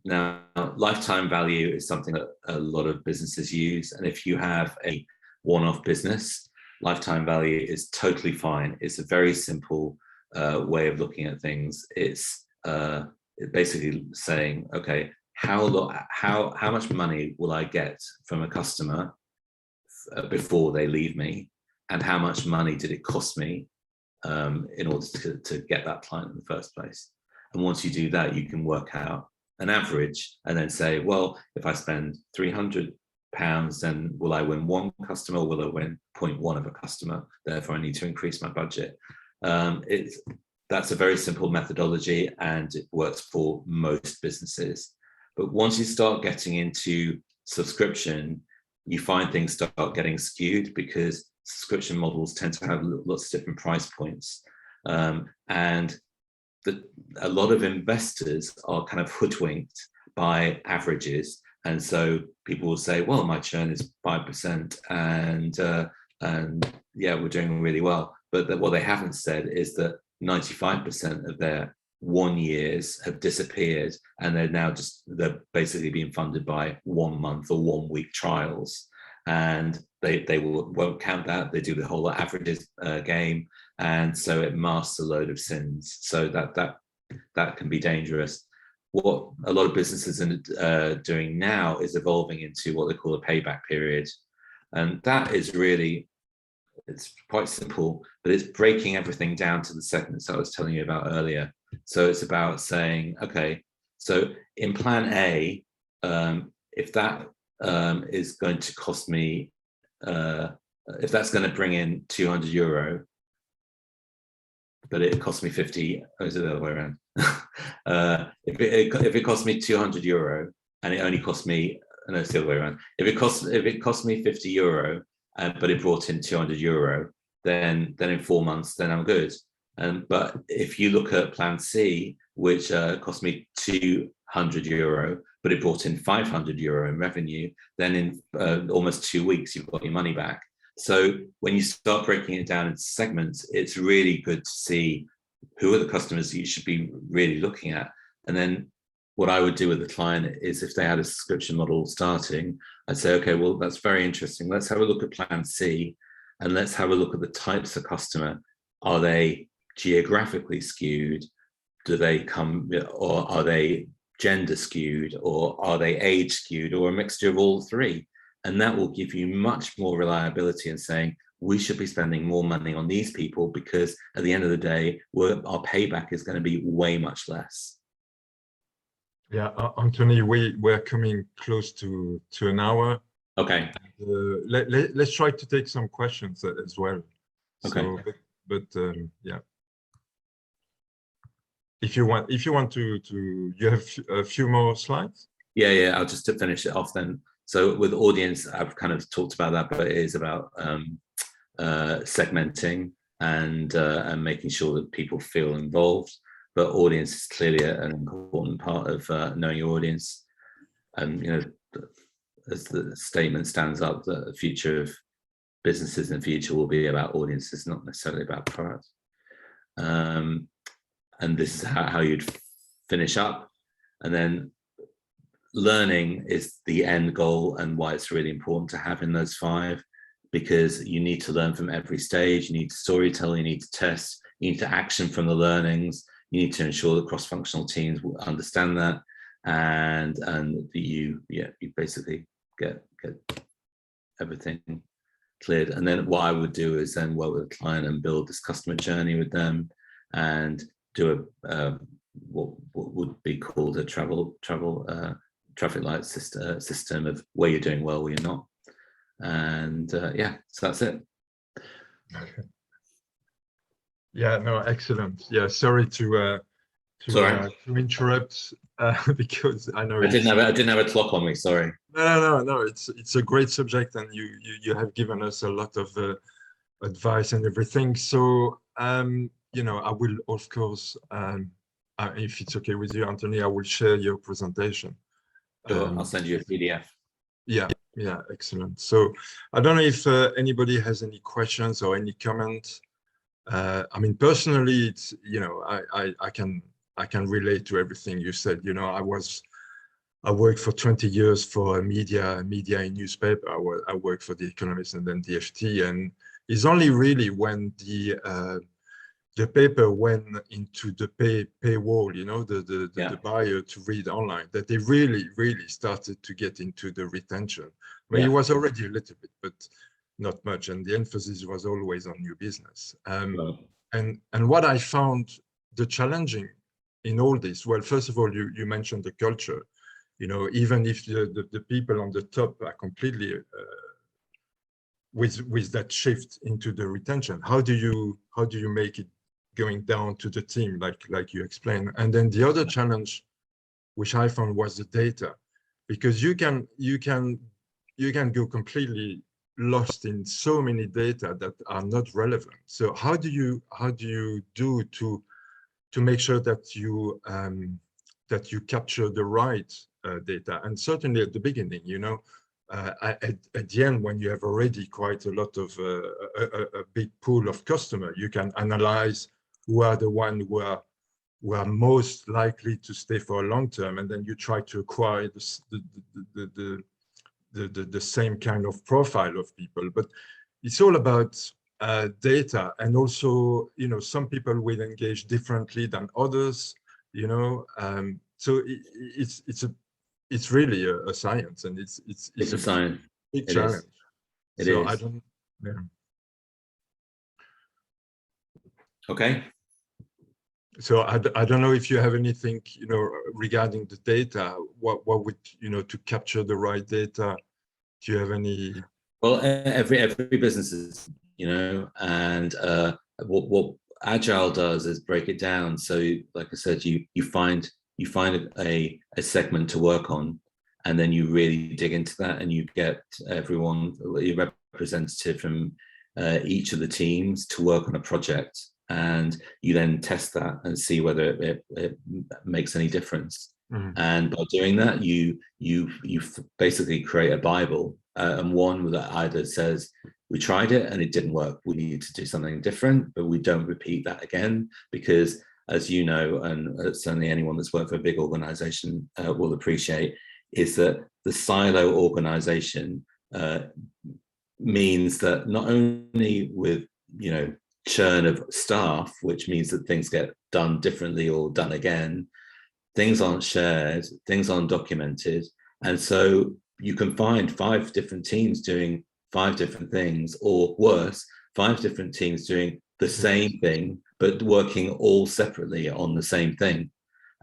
Now, lifetime value is something that a lot of businesses use, and if you have a one-off business, lifetime value is totally fine. It's a very simple way of looking at things. It's basically saying, okay, how much money will I get from a customer before they leave me, and how much money did it cost me in order to get that client in the first place. And once you do that, you can work out an average and then say, well, if I spend £300, then will I win one customer, or will I win 0.1 of a customer? Therefore, I need to increase my budget. That's a very simple methodology, and it works for most businesses. But once you start getting into subscription, you find things start getting skewed, because subscription models tend to have lots of different price points. And a lot of investors are kind of hoodwinked by averages. And so people will say, well, my churn is 5%, and yeah, we're doing really well. But what they haven't said is that 95% of their 1 years have disappeared, and they're basically being funded by 1 month or 1 week trials, and they won't count that. They do the whole averages game, and so it masks a load of sins. So that can be dangerous. What a lot of businesses are doing now is evolving into what they call a payback period, and that is really, it's quite simple, but it's breaking everything down to the segments I was telling you about earlier. So it's about saying, okay, so in plan A, if that is going to cost me, if that's going to bring in €200, but it cost me 50, or is it the other way around? If it cost me €200 and it only cost me, no, it's the other way around. If it cost me €50, but it brought in €200, then in 4 months, then I'm good. But if you look at plan C, which cost me €200, but it brought in €500 in revenue, then in almost 2 weeks, you've got your money back. So when you start breaking it down into segments, it's really good to see who are the customers that you should be really looking at. And then what I would do with the client is, if they had a subscription model starting, I'd say, okay, well, that's very interesting. Let's have a look at plan C, and let's have a look at the types of customer. Are they geographically skewed? Do they come, or are they gender skewed, or are they age skewed, or a mixture of all three? And that will give you much more reliability in saying, we should be spending more money on these people, because at the end of the day, our payback is going to be way much less. Yeah, Anthony, we're coming close to an hour. Okay. Let's try to take some questions as well. Okay. So, but yeah. If you want to, you have a few more slides? Yeah. I'll just to finish it off then. So with audience, I've kind of talked about that, but it is about segmenting and making sure that people feel involved. But audience is clearly an important part of knowing your audience. And as the statement stands up, that the future of businesses in the future will be about audiences, not necessarily about products. And this is how you'd finish up. And then learning is the end goal, and why it's really important to have in those 5. because you need to learn from every stage. You need to storytell, you need to test, you need to action from the learnings. You need to ensure that cross-functional teams will understand that, and you basically get everything cleared. And then what I would do is then work with a client and build this customer journey with them, and do a what would be called a traffic light system of where you're doing well, where you're not. And yeah, so that's it. Okay. Yeah, no, excellent. Yeah, sorry to interrupt because I know I didn't have a clock on me. Sorry. No. It's a great subject, and you have given us a lot of advice and everything. So you know, I will, of course, if it's okay with you, Anthony, I will share your presentation. Sure, I'll send you a PDF. Yeah, excellent. So I don't know if anybody has any questions or any comments. I mean, personally, it's, you know, I can relate to everything you said. You know, I worked for 20 years for media and newspaper. I worked for The Economist and then DFT, and it's only really when the paper went into the paywall, you know, the buyer to read online, that they really started to get into the retention. I mean, it was already a little bit, but not much, and the emphasis was always on new business. And what I found the challenging in all this, well, first of all, you mentioned the culture. You know, even if the people on the top are completely with that shift into the retention, how do you make it going down to the team, like you explained? And then the other challenge, which I found, was the data, because you can go completely lost in so many data that are not relevant. So how do you do to make sure that you capture the right data? And certainly at the beginning, you know, at the end, when you have already quite a lot of a big pool of customer, you can analyze who are the ones who are most likely to stay for a long term, and then you try to acquire the same kind of profile of people. But it's all about data, and also, you know, some people will engage differently than others, you know. So it's really a science, and it's a science. Big challenge. It is. I don't. Yeah. Okay. So I don't know if you have anything, you know, regarding the data. What would, you know, to capture the right data? Do you have any? Well, every business is, you know, and what Agile does is break it down. So, like I said, you find a segment to work on, and then you really dig into that, and you get everyone, your representative from each of the teams to work on a project, and you then test that and see whether it makes any difference. Mm-hmm. And by doing that, you basically create a Bible, and one that either says, we tried it and it didn't work, we need to do something different, but we don't repeat that again, because, as you know, and certainly anyone that's worked for a big organization will appreciate, is that the silo organization means that not only with, you know, churn of staff, which means that things get done differently or done again, things aren't shared, things aren't documented, and so you can find 5 different teams doing 5 different things, or worse, 5 different teams doing the same thing but working all separately on the same thing.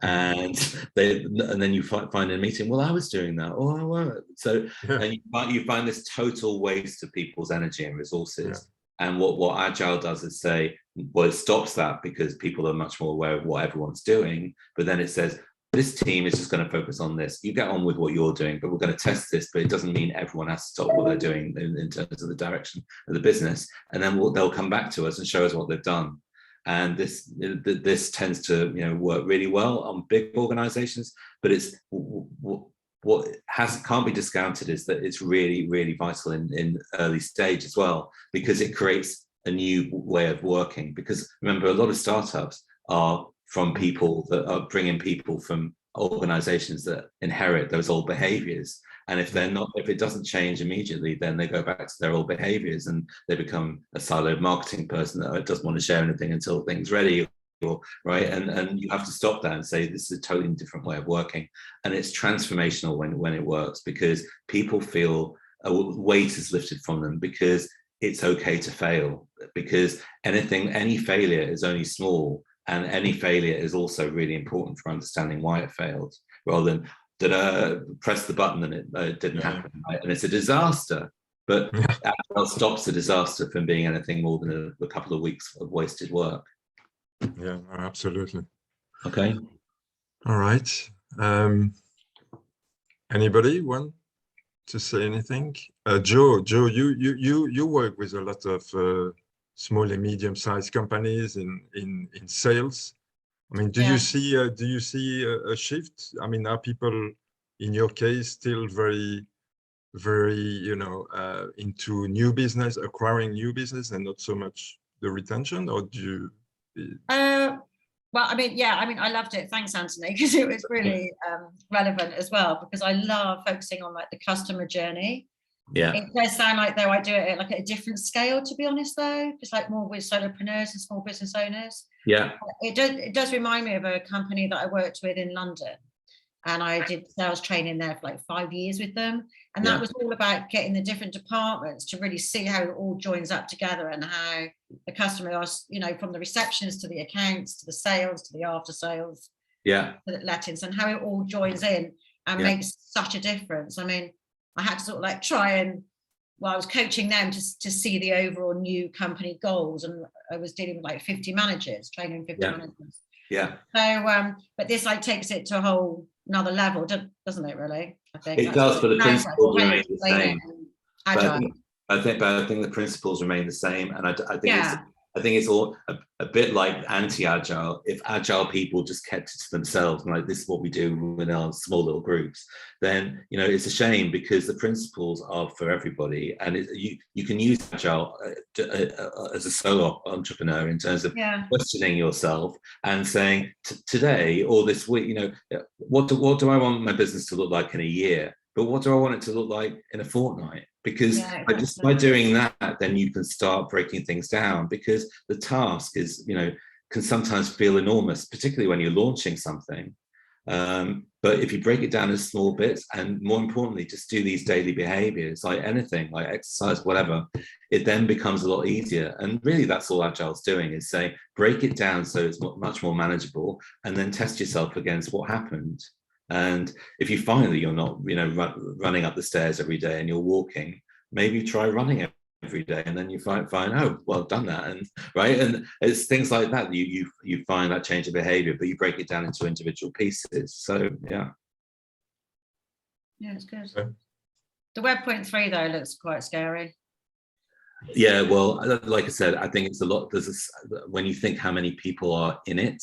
And then you find in a meeting, well, I was doing that, or I weren't. So and you find this total waste of people's energy and resources. And what Agile does is say, well, it stops that, because people are much more aware of what everyone's doing. But then it says, this team is just going to focus on this. You get on with what you're doing, but we're going to test this. But it doesn't mean everyone has to stop what they're doing in terms of the direction of the business. And then they'll come back to us and show us what they've done. And this tends to, you know, work really well on big organizations. But it's what can't be discounted is that it's really, really vital in early stage as well, because it creates a new way of working. Because remember, a lot of startups are from people that are bringing people from organizations that inherit those old behaviors. And if they're not, if it doesn't change immediately, then they go back to their old behaviors and they become a siloed marketing person that doesn't want to share anything until things ready, or right. And you have to stop that and say, this is a totally different way of working. And it's transformational when it works, because people feel a weight is lifted from them, because it's okay to fail, because any failure is only small, and any failure is also really important for understanding why it failed, rather than press the button and it didn't happen, right? And it's a disaster, but Agile stops the disaster from being anything more than a couple of weeks of wasted work. Yeah, absolutely. Okay. All right. Anybody want to say anything? Joe, you work with a lot of small and medium-sized companies in sales. I mean, do you see a shift? I mean, are people in your case still very into new business, acquiring new business, and not so much the retention, or do you? Well, I mean, I loved it. Thanks, Anthony, because it was really relevant as well, because I love focusing on like the customer journey. Yeah. It does sound like, though, I do it like at a different scale, to be honest, though, just like more with solopreneurs and small business owners. Yeah. It does remind me of a company that I worked with in London, and I did sales training there for like 5 years with them. And that was all about getting the different departments to really see how it all joins up together, and how the customer, from the receptions to the accounts to the sales to the after sales, to the lettings, and how it all joins in and makes such a difference. I mean, I had to sort of like try and, I was coaching them to see the overall new company goals, and I was dealing with like 50 managers, training 50 managers. Yeah. So, but this like takes it to a whole another level, doesn't it? Really, I think it does, but the principles remain the same. I think the principles remain the same, and I think it's all a bit like anti-agile. If agile people just kept it to themselves, and like, this is what we do in our small little groups, then it's a shame, because the principles are for everybody, and you can use agile as a solo entrepreneur in terms of questioning yourself and saying, today or this week, what do I want my business to look like in a year? But what do I want it to look like in a fortnight? Because just by doing that, then you can start breaking things down, because the task is, can sometimes feel enormous, particularly when you're launching something. But if you break it down in small bits, and more importantly, just do these daily behaviors, like anything, like exercise, whatever, it then becomes a lot easier. And really, that's all Agile's doing, is say, break it down so it's much more manageable, and then test yourself against what happened. And if you find that you're not, running up the stairs every day and you're walking, maybe try running every day, and then you find, oh, well, I've done that, and right, and it's things like that. You find that change of behavior, but you break it down into individual pieces. So yeah, it's good. The Web 0.3 though looks quite scary. Yeah, well, like I said, I think it's a lot. When you think how many people are in it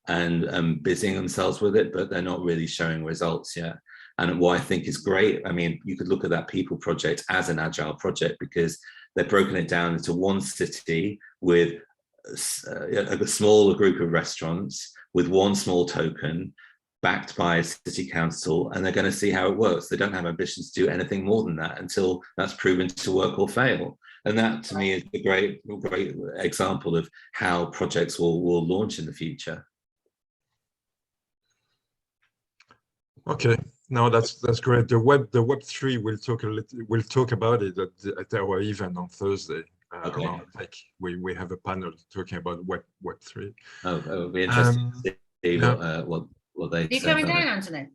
and busying themselves with it, but they're not really showing results yet. And what I think is great, I mean, you could look at that people project as an agile project, because they've broken it down into one city with a smaller group of restaurants with one small token, backed by a city council, and they're going to see how it works. They don't have ambitions to do anything more than that until that's proven to work or fail. And that, to me, is a great example of how projects will launch in the future. Okay, no, that's great. The Web3 we'll talk about it at our event on Thursday. Around tech. We have a panel talking about Web3. Oh, it would be interesting to see what they say. Are you coming down, Anthony?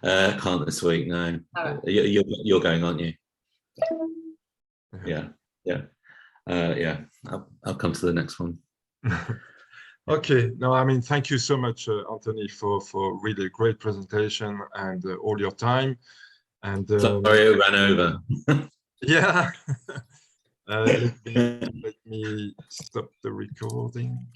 Can't this week, no. Right. You're going, aren't you? Yeah. I'll come to the next one. Okay, no, I mean, thank you so much, Anthony, for really great presentation and all your time. And sorry, it ran over. Yeah. Let me stop the recording.